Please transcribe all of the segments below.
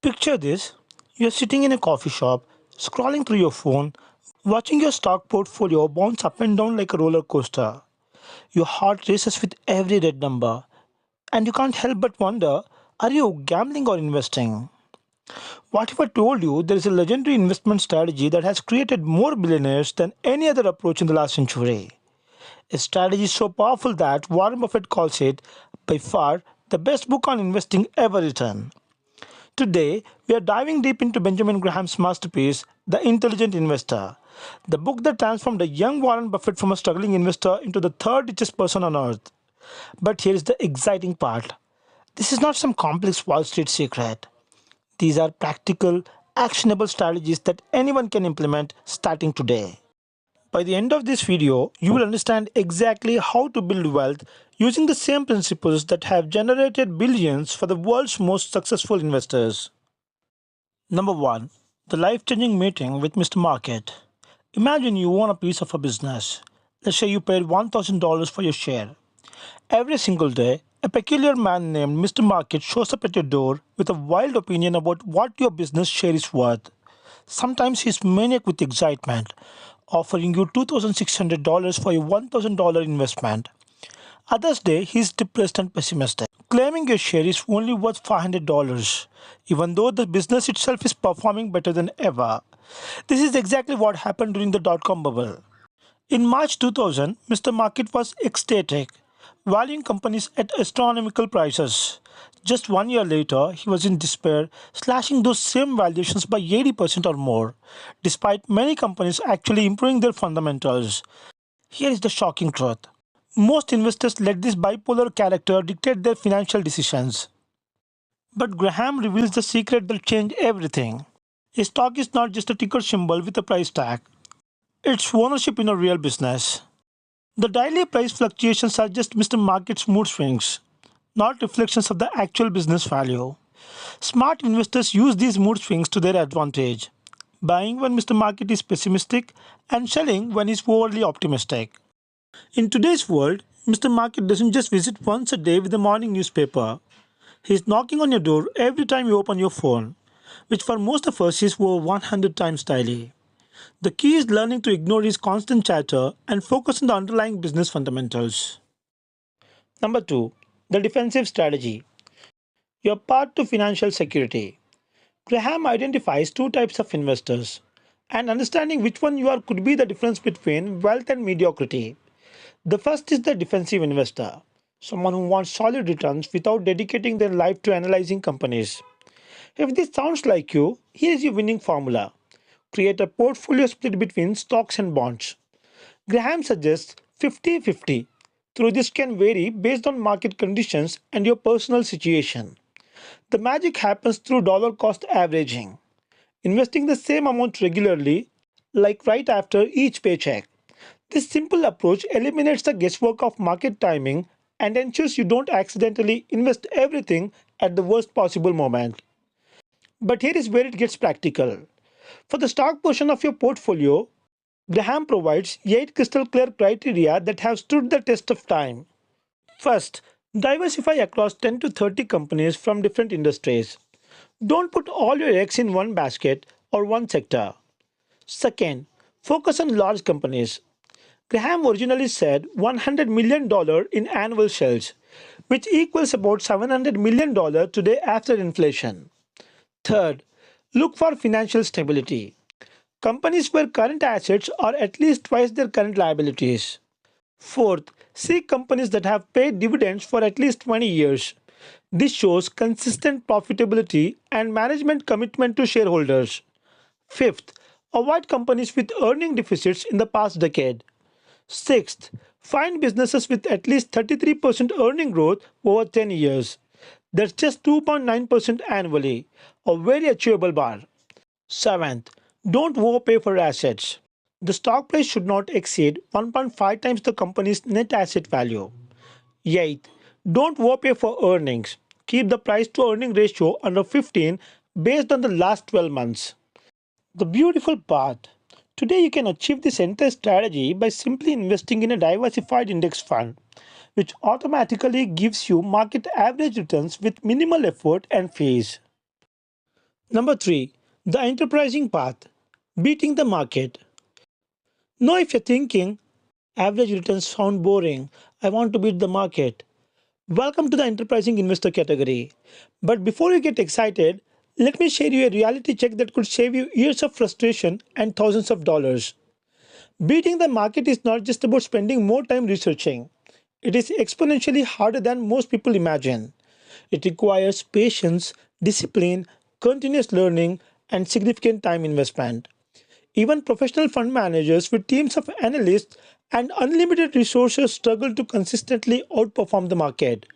Picture this, you're sitting in a coffee shop, scrolling through your phone, watching your stock portfolio bounce up and down like a roller coaster. Your heart races with every red number, and you can't help but wonder, are you gambling or investing? What if I told you there is a legendary investment strategy that has created more billionaires than any other approach in the last century? A strategy so powerful that Warren Buffett calls it by far the best book on investing ever written. Today, we are diving deep into Benjamin Graham's masterpiece, The Intelligent Investor, the book that transformed a young Warren Buffett from a struggling investor into the third richest person on earth. But here is the exciting part. This is not some complex Wall Street secret. These are practical, actionable strategies that anyone can implement starting today. By the end of this video, you will understand exactly how to build wealth using the same principles that have generated billions for the world's most successful investors. Number 1. The life-changing meeting with Mr. Market. Imagine you own a piece of a business. Let's say you paid $1,000 for your share. Every single day, a peculiar man named Mr. Market shows up at your door with a wild opinion about what your business share is worth. Sometimes he's maniac with excitement, offering you $2,600 for a $1,000 investment. Others day he's depressed and pessimistic, claiming your share is only worth $500, even though the business itself is performing better than ever. This is exactly what happened during the dot-com bubble. In March 2000, Mr. Market was ecstatic, valuing companies at astronomical prices. Just 1 year later, he was in despair, slashing those same valuations by 80% or more, despite many companies actually improving their fundamentals. Here is the shocking truth. Most investors let this bipolar character dictate their financial decisions. But Graham reveals the secret that changed everything. A stock is not just a ticker symbol with a price tag. It's ownership in a real business. The daily price fluctuations are just Mr. Market's mood swings, not reflections of the actual business value. Smart investors use these mood swings to their advantage, buying when Mr. Market is pessimistic and selling when he's overly optimistic. In today's world, Mr. Market doesn't just visit once a day with the morning newspaper. He's knocking on your door every time you open your phone, which for most of us is over 100 times daily. The key is learning to ignore his constant chatter and focus on the underlying business fundamentals. Number 2. The defensive strategy. Your path to financial security. Graham identifies two types of investors, and understanding which one you are could be the difference between wealth and mediocrity. The first is the defensive investor, someone who wants solid returns without dedicating their life to analyzing companies. If this sounds like you, here is your winning formula. Create a portfolio split between stocks and bonds. Graham suggests 50-50, though this can vary based on market conditions and your personal situation. The magic happens through dollar cost averaging, investing the same amount regularly, like right after each paycheck. This simple approach eliminates the guesswork of market timing and ensures you don't accidentally invest everything at the worst possible moment. But here is where it gets practical. For the stock portion of your portfolio, Graham provides 8 crystal clear criteria that have stood the test of time. First, diversify across 10 to 30 companies from different industries. Don't put all your eggs in one basket or one sector. Second, focus on large companies. Graham originally said $100 million in annual sales, which equals about $700 million today after inflation. Third, look for financial stability. Companies where current assets are at least twice their current liabilities. Fourth, seek companies that have paid dividends for at least 20 years. This shows consistent profitability and management commitment to shareholders. Fifth, avoid companies with earning deficits in the past decade. Sixth, find businesses with at least 33% earning growth over 10 years. That's just 2.9% annually, a very achievable bar. Seventh, don't overpay for assets. The stock price should not exceed 1.5 times the company's net asset value. Eighth, don't overpay for earnings. Keep the price to earning ratio under 15 based on the last 12 months. The beautiful part. Today you can achieve this entire strategy by simply investing in a diversified index fund, which automatically gives you market average returns with minimal effort and fees. Number 3. The enterprising path. Beating the market. Now if you're thinking, average returns sound boring, I want to beat the market. Welcome to the enterprising investor category. But before you get excited, let me share you a reality check that could save you years of frustration and thousands of dollars. Beating the market is not just about spending more time researching. It is exponentially harder than most people imagine. It requires patience, discipline, continuous learning, and significant time investment. Even professional fund managers with teams of analysts and unlimited resources struggle to consistently outperform the market.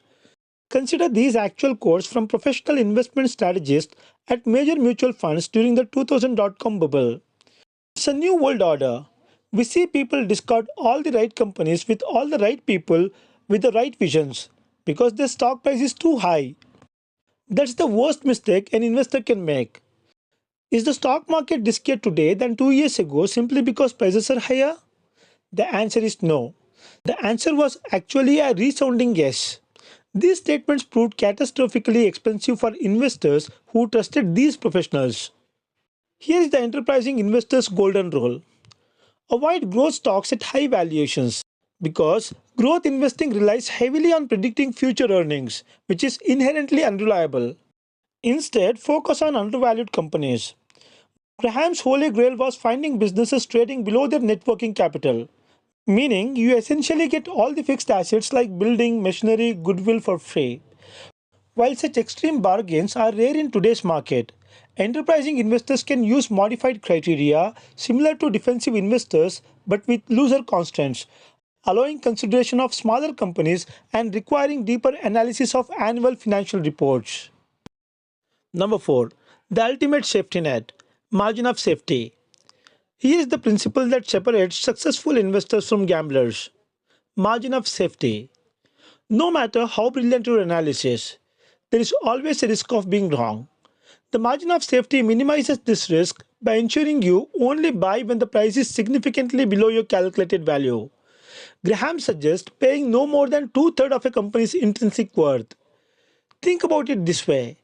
Consider these actual quotes from professional investment strategists at major mutual funds during the 2000 dot-com bubble. It's a new world order. We see people discard all the right companies with all the right people with the right visions because their stock price is too high. That's the worst mistake an investor can make. Is the stock market riskier today than 2 years ago simply because prices are higher? The answer is no. The answer was actually a resounding yes. These statements proved catastrophically expensive for investors who trusted these professionals. Here is the enterprising investor's golden rule. Avoid growth stocks at high valuations because growth investing relies heavily on predicting future earnings, which is inherently unreliable. Instead, focus on undervalued companies. Graham's holy grail was finding businesses trading below their net working capital, meaning you essentially get all the fixed assets like building, machinery, goodwill for free. While such extreme bargains are rare in today's market, enterprising investors can use modified criteria similar to defensive investors but with looser constraints, allowing consideration of smaller companies and requiring deeper analysis of annual financial reports. Number 4. The ultimate safety net. Margin of safety. Here is the principle that separates successful investors from gamblers. Margin of safety. No matter how brilliant your analysis, there is always a risk of being wrong. The margin of safety minimizes this risk by ensuring you only buy when the price is significantly below your calculated value. Graham suggests paying no more than two-thirds of a company's intrinsic worth. Think about it this way.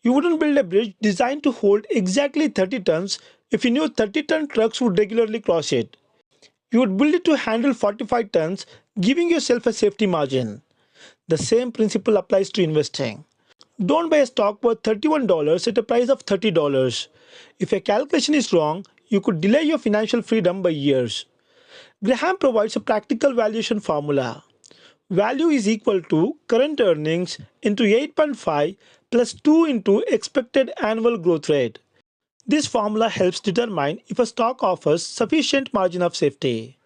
You wouldn't build a bridge designed to hold exactly 30 tons if you knew 30-ton trucks would regularly cross it. You would build it to handle 45 tons, giving yourself a safety margin. The same principle applies to investing. Don't buy a stock worth $31 at a price of $30. If a calculation is wrong, you could delay your financial freedom by years. Graham provides a practical valuation formula. Value is equal to current earnings into 8.5 plus 2 into expected annual growth rate. This formula helps determine if a stock offers sufficient margin of safety.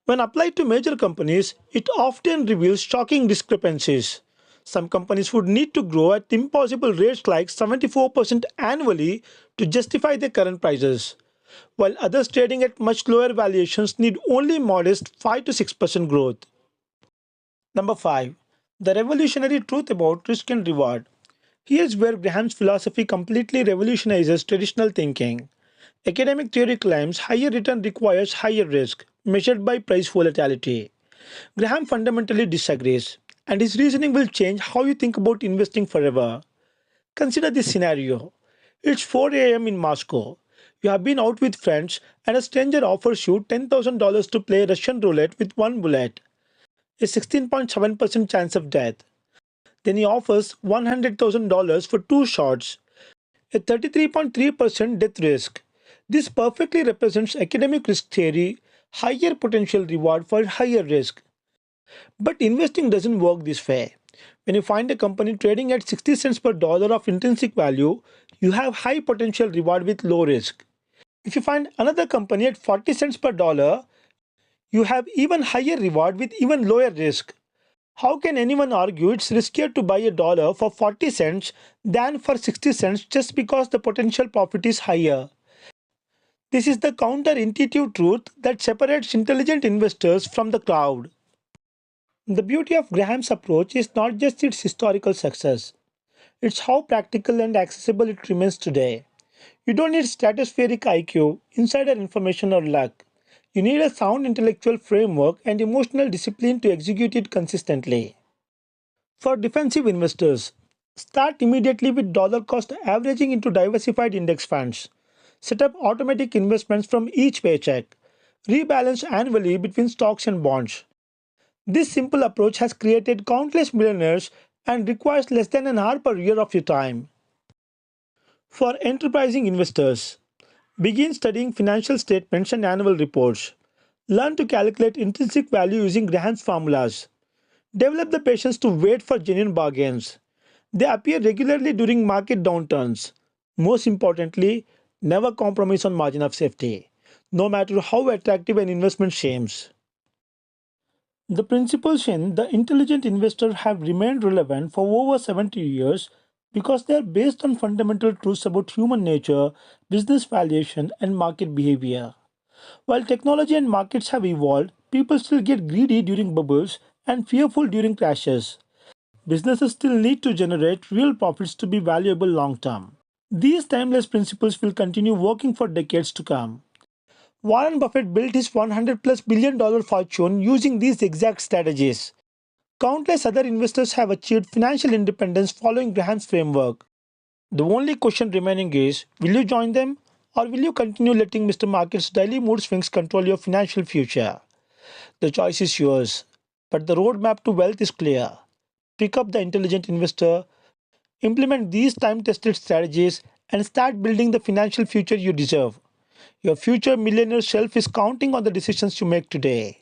When applied to major companies, it often reveals shocking discrepancies. Some companies would need to grow at impossible rates like 74% annually to justify their current prices, while others trading at much lower valuations need only modest 5 to 6% growth. Number 5. The revolutionary truth about risk and reward. Here's where Graham's philosophy completely revolutionizes traditional thinking. Academic theory claims higher return requires higher risk, measured by price volatility. Graham fundamentally disagrees, and his reasoning will change how you think about investing forever. Consider this scenario. It's 4 a.m. in Moscow. You have been out with friends, and a stranger offers you $10,000 to play Russian roulette with one bullet, a 16.7% chance of death. Then he offers $100,000 for two shots, a 33.3% death risk. This perfectly represents academic risk theory, higher potential reward for higher risk. But investing doesn't work this way. When you find a company trading at 60 cents per dollar of intrinsic value, you have high potential reward with low risk. If you find another company at 40 cents per dollar, you have even higher reward with even lower risk. How can anyone argue it's riskier to buy a dollar for 40 cents than for 60 cents just because the potential profit is higher? This is the counterintuitive truth that separates intelligent investors from the crowd. The beauty of Graham's approach is not just its historical success, it's how practical and accessible it remains today. You don't need stratospheric IQ, insider information, or luck. You need a sound intellectual framework and emotional discipline to execute it consistently. For defensive investors, Start immediately with dollar cost averaging into diversified index funds. Set up automatic investments from each paycheck. Rebalance annually between stocks and bonds. This simple approach has created countless millionaires and requires less than an hour per year of your time. For enterprising investors, begin studying financial statements and annual reports. Learn to calculate intrinsic value using Graham's formulas. Develop the patience to wait for genuine bargains. They appear regularly during market downturns. Most importantly, never compromise on margin of safety, no matter how attractive an investment seems. The principles in The Intelligent Investor have remained relevant for over 70 years because they are based on fundamental truths about human nature, business valuation, and market behavior. While technology and markets have evolved, people still get greedy during bubbles and fearful during crashes. Businesses still need to generate real profits to be valuable long term. These timeless principles will continue working for decades to come. Warren Buffett built his 100 plus billion-dollar fortune using these exact strategies. Countless other investors have achieved financial independence following Graham's framework. The only question remaining is, will you join them or will you continue letting Mr. Market's daily mood swings control your financial future? The choice is yours, but the roadmap to wealth is clear. Pick up the intelligent investor, implement these time tested strategies, and start building the financial future you deserve. Your future millionaire self is counting on the decisions you make today.